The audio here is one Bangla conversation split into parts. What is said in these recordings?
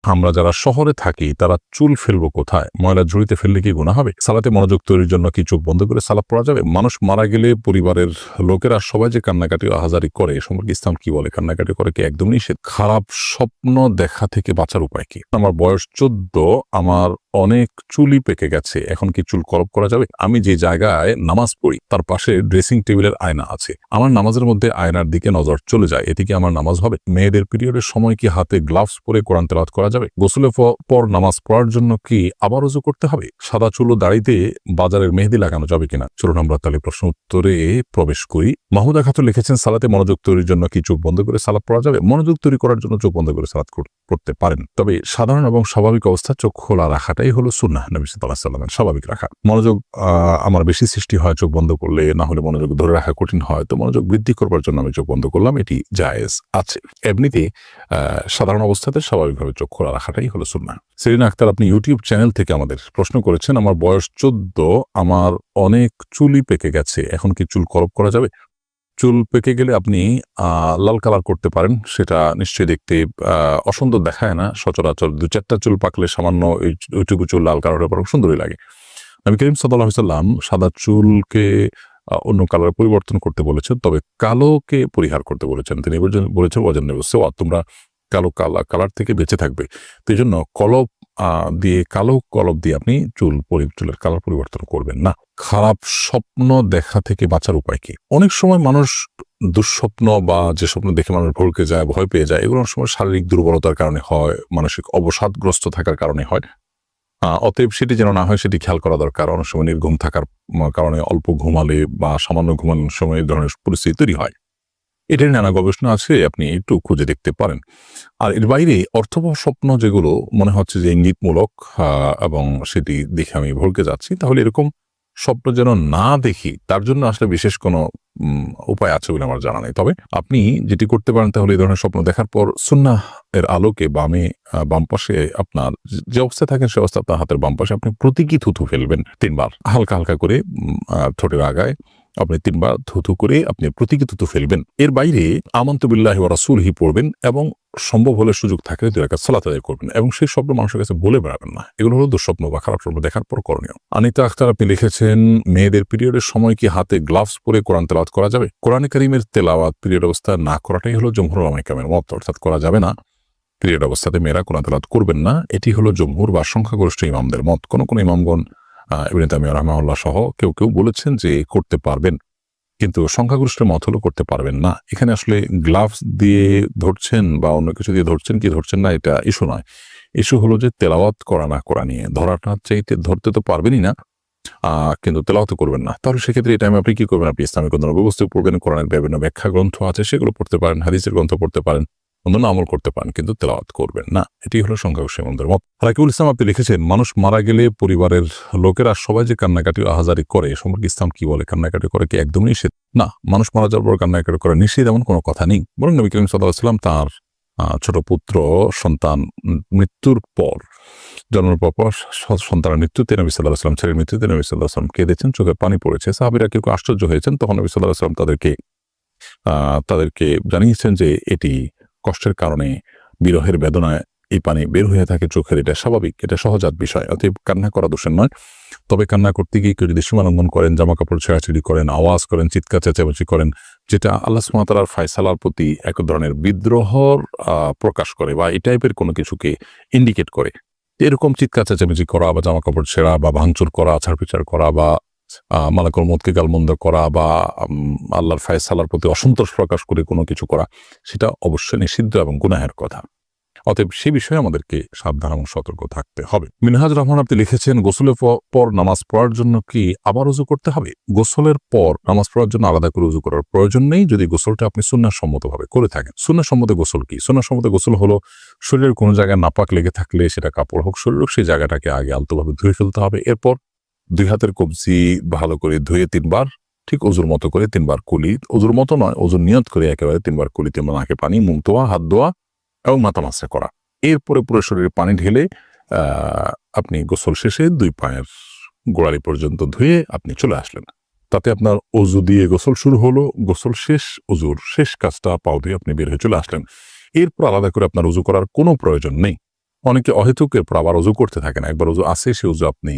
আমরা যারা শহরে থাকি তারা চুল ফেলবো কোথায়? ময়লা ঝুড়িতে ফেললে কি গুনাহ হবে? সালাতে মনোযোগ তৈরির জন্য কি চোখ বন্ধ করে সালাত পড়া যাবে? মানুষ মারা গেলে পরিবারের লোকেরা সবাই যে কান্নাকাটি ও আহাজারি করে এ সম্পর্কে ইসলাম কি বলে? কান্নাকাটি করে কি একদম নিষেধ? খারাপ স্বপ্ন দেখা থেকে বাঁচার উপায় কি? আমার বয়স ১৪, আমার অনেক চুলই পেকে গেছে, এখন কি চুল কলপ করা যাবে? আমি যে জায়গায় নামাজ পড়ি তার পাশে ড্রেসিং টেবিলের আয়না আছে, আমার নামাজের মধ্যে আয়নার দিকে নজর চলে যায়, এতে কি আমার নামাজ হবে? মেয়েদের পিরিয়ডের সময় কি হাতে গ্লাভস পরে কোরআন তেলাওয়াত করা যাবে? গোসলের পর নামাজ পড়ার জন্য কি আবার ওযু করতে হবে? সাদা চুল ও দাড়িতে বাজারের মেহেদি লাগানো যাবে কিনা? চলুন আমরা তাহলে প্রশ্ন উত্তরে প্রবেশ করি। মাহুদা খাতুন লিখেছেন, সালাতে মনোযোগ তৈরির জন্য কি চোখ বন্ধ করে সালাত পড়া যাবে? মনোযোগ তৈরি করার জন্য চোখ বন্ধ করে সালাত পড়তে পারেন, তবে সাধারণ এবং স্বাভাবিক অবস্থা চোখ খোলা রাখাটাই হলো সুন্নাহ নবী সাল্লাল্লাহু আলাইহি ওয়াসাল্লামের। স্বাভাবিক রাখা। মনোযোগ আমার বেশি সৃষ্টি হয় চোখ বন্ধ করলে, না হলে মনোযোগ ধরে রাখা কঠিন হয়, তো মনোযোগ বৃদ্ধি করবার জন্য আমি চোখ বন্ধ করলাম, এটি জায়েজ আছে। এমনিতে সাধারণ অবস্থাতে স্বাভাবিকভাবে চোখ খোলা রাখাটাই হলো সুন্নাহ। সেলিনা আক্তার, আপনি ইউটিউব চ্যানেল থেকে আমাদের প্রশ্ন করেছেন, আমার বয়স ১৪, আমার অনেক চুলই পেকে গেছে, এখন কি চুল কলপ করা যাবে? চুল পেকে গেলে আপনি লাল কালার করতে পারেন, সেটা নিশ্চয়ই দেখতে অসুন্দর দেখায় না সচরাচর। ২-৪টা চুল পাকলে সামান্য ওইটুকু চুল লাল কালারের বরং সুন্দরই লাগে। নবী করিম সাল্লাল্লাহু আলাইহি ওয়াসাল্লাম সাদা চুলকে অন্য কালারে পরিবর্তন করতে বলেছেন, তবে কালোকে পরিহার করতে বলেছেন। তিনি বলেছেন ওয়াজান্নাবু সাওয়াদ, তোমরা কালো কালার থেকে বেঁচে থাকবে। তো এই জন্য কালো কলপ দিয়ে আপনি চুলের কালার পরিবর্তন করবেন না। খারাপ স্বপ্ন দেখা থেকে বাঁচার উপায় কি? অনেক সময় মানুষ দুঃস্বপ্ন বা যে স্বপ্ন দেখে মানুষ ভড়কে যায়, ভয় পেয়ে যায়, এগুলো অনেক সময় শারীরিক দুর্বলতার কারণে হয়, মানসিক অবসাদগ্রস্ত থাকার কারণে হয়। অতএব সেটি যেন না হয় সেটি খেয়াল করা দরকার। অনেক সময় নির্ঘুম থাকার কারণে অল্প ঘুমালে বা সামান্য ঘুমানোর সময় এই ধরনের পরিস্থিতি তৈরি হয়। এটার নানা গবেষণা আছে, আপনি একটু খুঁজে দেখতে পারেন। আর এর বাইরে অর্থবহ স্বপ্ন যেগুলো মনে হচ্ছে যে ইঙ্গিতমূলক এবং সেটি দেখে আমি ভড়কে যাচ্ছি, তাহলে এরকম স্বপ্ন যেন না দেখি তার জন্য আসলে বিশেষ কোনো উপায় আছে বলে আমার জানা নেই। তবে আপনি যেটি করতে পারেন তাহলে এই ধরনের স্বপ্ন দেখার পর সুন্নাহ এর আলোকে বাম পাশে আপনার যে অবস্থায় থাকেন সে অবস্থা আপনার হাতের বাম পাশে আপনি প্রতীকী থুথু ফেলবেন ৩ বার, হালকা হালকা করে ঠোঁটের আগায় আপনি ৩ বার থুথু করে আপনি প্রতীকী থুথু ফেলবেন। এর বাইরে আমানতু বিল্লাহি ওয়া রাসূলিহি পড়বেন এবং সম্ভব হলে সুযোগ থাকলে ২ রাকাত সালাত আদায় করবেন এবং সেই স্বপ্ন মানুষের কাছে বলে বেড়াবেন না। এগুলো হলো দুঃস্বপ্ন বা খারাপ স্বপ্ন দেখার পর করণীয়। আনিতা আখতার, আপনি লিখেছেন, মেয়েদের পিরিয়ডের সময় কি হাতে গ্লাভস পরে কোরআন তেলাওয়াত করা যাবে? কোরআনে কারীমের তেলাওয়াত পিরিয়ড অবস্থায় না করাটাই হলো জমহুর উলামায়ে কেরামের মত, অর্থাৎ করা যাবে না। পিরিয়ড অবস্থাতে মেয়েরা কোরআন তেলাওয়াত করবেন না, এটি হলো জমহুর বা সংখ্যাগরিষ্ঠ ইমামদের মত। কোন কোন ইমামগণ ইবনে তাইমিয়া রাহিমাহুল্লাহ সহ কেউ বলেছেন যে করতে পারবেন, কিন্তু সংখ্যাগরিষ্ঠের মত হলো করতে পারবেন না। এখানে আসলে গ্লাভস দিয়ে ধরছেন বা অন্য কিছু দিয়ে ধরছেন কি ধরছেন না এটা ইস্যু নয়। ইস্যু হলো যে তেলাওয়াত করা না করা নিয়ে। ধরাটা চাইতে ধরতে তো পারবেনই না, কিন্তু তেলাওয়াত করবেন না। তাহলে সেক্ষেত্রে এই টাইমে আপনি কি করবেন? আপনি ইসলামিক অন্যান্য ব্যবস্থা পড়বেন, কোরআনের বিভিন্ন ব্যাখ্যা গ্রন্থ আছে সেগুলো পড়তে পারেন, হাদিসের গ্রন্থ পড়তে পারেন, অন্যান্য আমল করতে পারেন, কিন্তু তেলাওয়াত করবেন না। এটি হলো সংখ্যাগরিষ্ঠ ইমামদের মত। রাকিবুল ইসলাম, আপনি লিখেছেন, মানুষ মারা গেলে পরিবারের লোকেরা সবাই যে কান্নাকাটি আহাজারি করে এ সম্পর্কে ইসলাম কি বলে? কান্নাকাটি করে কি একদম নিষেধ? না, মানুষ মারা যাওয়ার পর কান্নাকাটি করা নিষেধ এমন কোনো কথা নেই। বরং নবী করিম সাল্লাল্লাহু আলাইহি ওয়াসাল্লাম তার ছোট পুত্র সন্তান মৃত্যুর পর, জন্মের পর সন্তানের মৃত্যুতে নবী সাল্লাল্লাহু আলাইহি ওয়াসাল্লাম, ছেলের মৃত্যুতে নবী সাল্লাল্লাহু আলাইহি ওয়াসাল্লাম কেঁদেছেন, চোখে পানি পড়েছে। সাহাবীরা কেউ আশ্চর্য হয়েছেন, তখন নবী সাল্লাল্লাহু আলাইহি ওয়াসাল্লাম তাদেরকে জানিয়েছেন যে এটি কষ্টের কারণে, বিরহের বেদনায় এই পানি বের হয়ে থাকে চোখের, এটা স্বাভাবিক, এটা সহজাত বিষয়। অতএব কান্না করা দোষের নয়। তবে কান্না করতে গিয়ে কেউ যদি সীমালঙ্ঘন করেন, জামা কাপড় ছেঁড়াছিড়ি করেন, আওয়াজ করেন, চিৎকার চেঁচামেচি করেন, যেটা আল্লাহ সুবহানাহু ওয়া তাআলার ফায়সালার প্রতি এক ধরনের বিদ্রোহর প্রকাশ করে বা এই টাইপের কোনো কিছুকে ইন্ডিকেট করে, এরকম চিৎকার চেঁচামেচি করা বা জামা কাপড় ছেঁড়া বা ভাঙচুর করা, আছাড়-বিচার করা বা মালাকুল মউতকে গালমন্দ করা বা আল্লাহর ফায়সালার প্রতি অসন্তোষ প্রকাশ করে কোনো কিছু করা, সেটা অবশ্যই নিষিদ্ধ এবং গুনাহের কথা। অতএব সে বিষয়ে আমাদেরকে সাবধান এবং সতর্ক থাকতে হবে। মিনহাজ রহমান, আপনি লিখেছেন, গোসলের পর নামাজ পড়ার জন্য কি আবার ওযু করতে হবে? গোসলের পর নামাজ পড়ার জন্য আলাদা করে ওযু করার প্রয়োজন নেই, যদি গোসলটা আপনি সুন্নাহসম্মতভাবে করে থাকেন। সুন্নাহসম্মত গোসল কি? সুন্নাহসম্মত গোসল হলো শরীরের কোনো জায়গায় নাপাক লেগে থাকলে, সেটা কাপড় হোক শরীর হোক, সেই জায়গাটাকে আগে আলতোভাবে ধুয়ে ফেলতে হবে। এরপর 2 হাতের কবজি ভালো করে ধুয়ে 3 বার, ঠিক ওযুর মতো করে 3 বার কুলি, ওযুর মতো নয়, ওযুর নিয়ত করে একেবারে 3 বার কুলি, 3 বার নাকে পানি, মুখ ধোয়া, হাত ধোয়া এবং মাথা মাসা করা। এরপরে পুরো শরীরে পানি ঢেলে আপনি গোসল শেষে 2 পায়ের গোড়ালি পর্যন্ত ধুয়ে আপনি চলে আসলেন। তাতে আপনার ওযু দিয়ে গোসল শুরু হলো, গোসল শেষ, ওযুর শেষ কাজটা পাও ধুয়ে আপনি বের হয়ে চলে আসলেন। এরপর আলাদা করে আপনার ওযু করার কোনো প্রয়োজন নেই। অনেকে অহেতুকের পর আবার উজু করতে থাকেন। একবার উজু আসে, সে উজু আপনি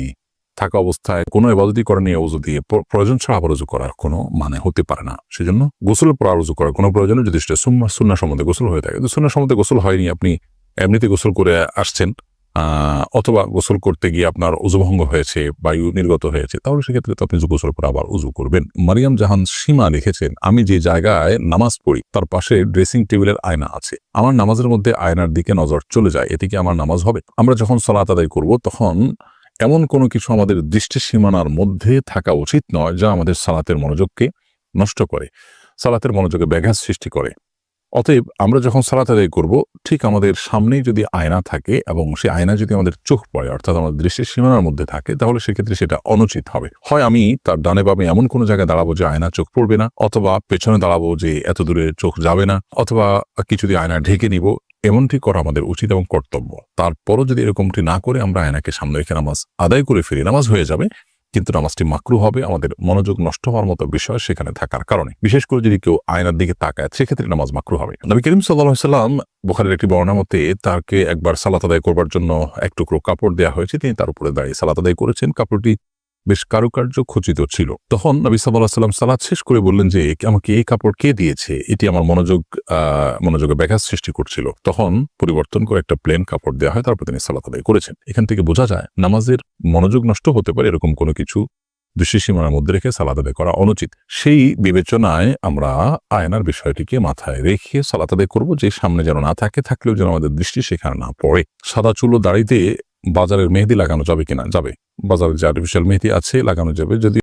থাকা অবস্থায় কোনো ইবাদতই করেন এই উজু দিয়ে প্রয়োজন ছাড়া আবার উজু করার কোনো মানে হতে পারে না। সেজন্য গোসলের পর আর উজু করার কোনো প্রয়োজনে যদি সেটা সুন্নাহ সম্বন্ধে গোসল হয়ে থাকে। সুন্নাহ সম্বন্ধে গোসল হয়নি, আপনি এমনিতে গোসল করে আসছেন, অথবা গোসল করতে গিয়ে আপনার উজুভঙ্গ হয়েছে, বায়ু নির্গত হয়েছে, তাহলে সেক্ষেত্রে তো আপনি গোসল করে আবার উজু করবেন। মারিয়াম জাহান সীমা লিখেছেন, আমি যে জায়গায় নামাজ পড়ি তার পাশে ড্রেসিং টেবিলের আয়না আছে। আমার নামাজের মধ্যে আয়নার দিকে নজর চলে যায়, এতে কি আমার নামাজ হবে? আমরা যখন সালাত আদায় করব তখন এমন কোনো কিছু আমাদের দৃষ্টি সীমানার মধ্যে থাকা উচিত নয় যা আমাদের সালাতের মনোযোগকে নষ্ট করে, সালাতের মনোযোগে ব্যাঘাত সৃষ্টি করে। অতএব আমরা যখন সালাত আদায় করব, ঠিক আমাদের সামনেই যদি আয়না থাকে এবং সেই আয়না যদি আমাদের চোখ পড়ে, অর্থাৎ আমাদের দৃষ্টির সীমানার মধ্যে থাকে, তাহলে সেক্ষেত্রে সেটা অনুচিত হবে। হয় আমি তার ডানে বামে এমন কোনো জায়গায় দাঁড়াবো যে আয়না চোখ পড়বে না, অথবা পেছনে দাঁড়াবো যে এত দূরে চোখ যাবে না, অথবা কিছু দিয়ে আয়না ঢেকে নিব। এমনটি করা আমাদের উচিত এবং কর্তব্য। তারপরও যদি এরকমটি না করে আমরা আয়নাকে সামনে রেখে নামাজ আদায় করে ফিরি, নামাজ হয়ে যাবে, কিন্তু নামাজটি মাকরু হবে, আমাদের মনোযোগ নষ্ট হওয়ার মতো বিষয় সেখানে থাকার কারণে। বিশেষ করে যদি কেউ আয়নার দিকে তাকায়, সেক্ষেত্রে নামাজ মাকরু হবে। নবী করিম সাল্লাল্লাহু আলাইহি ওয়াসাল্লাম বুখারীর একটি বর্ণনা মতে তাকে একবার সালাত আদায় করবার জন্য এক টুকরো কাপড় দেওয়া হয়েছে, তিনি তার উপরে দাঁড়িয়ে সালাত আদায় করেছেন। কাপড়টি বেশ কারুকার্য খচিত ছিল। তখন নবী সাল্লাল্লাহু আলাইহি ওয়াসাল্লাম সালাত শেষ করে বললেন যে, আমাকে এই কাপড় কে দিয়েছে? এটি আমার মনোযোগে ব্যাঘাত সৃষ্টি করছিল। তখন পরিবর্তন করে একটা প্লেন কাপড় দেওয়া হয়, তারপর তিনি সালাত আদায় করেছেন। এখান থেকে বোঝা যায় নামাজের মনোযোগ নষ্ট হতে পারে এরকম কোনো কিছু দৃষ্টি সীমানার মধ্যে রেখে সালাত আদায় করা অনুচিত। সেই বিবেচনায় আমরা আয়নার বিষয়টিকে মাথায় রেখে সালাত আদায় করব, যে সামনে যেন না থাকে, থাকলেও যেন আমাদের দৃষ্টি সেখানে না পড়ে। সাদা চুল ও দাড়িতে বাজারের মেহেদি লাগানো যাবে কিনা? যাবে। বাজারে যে আর্টিফিশিয়াল মেহেদি আছে লাগানো যাবে। যদি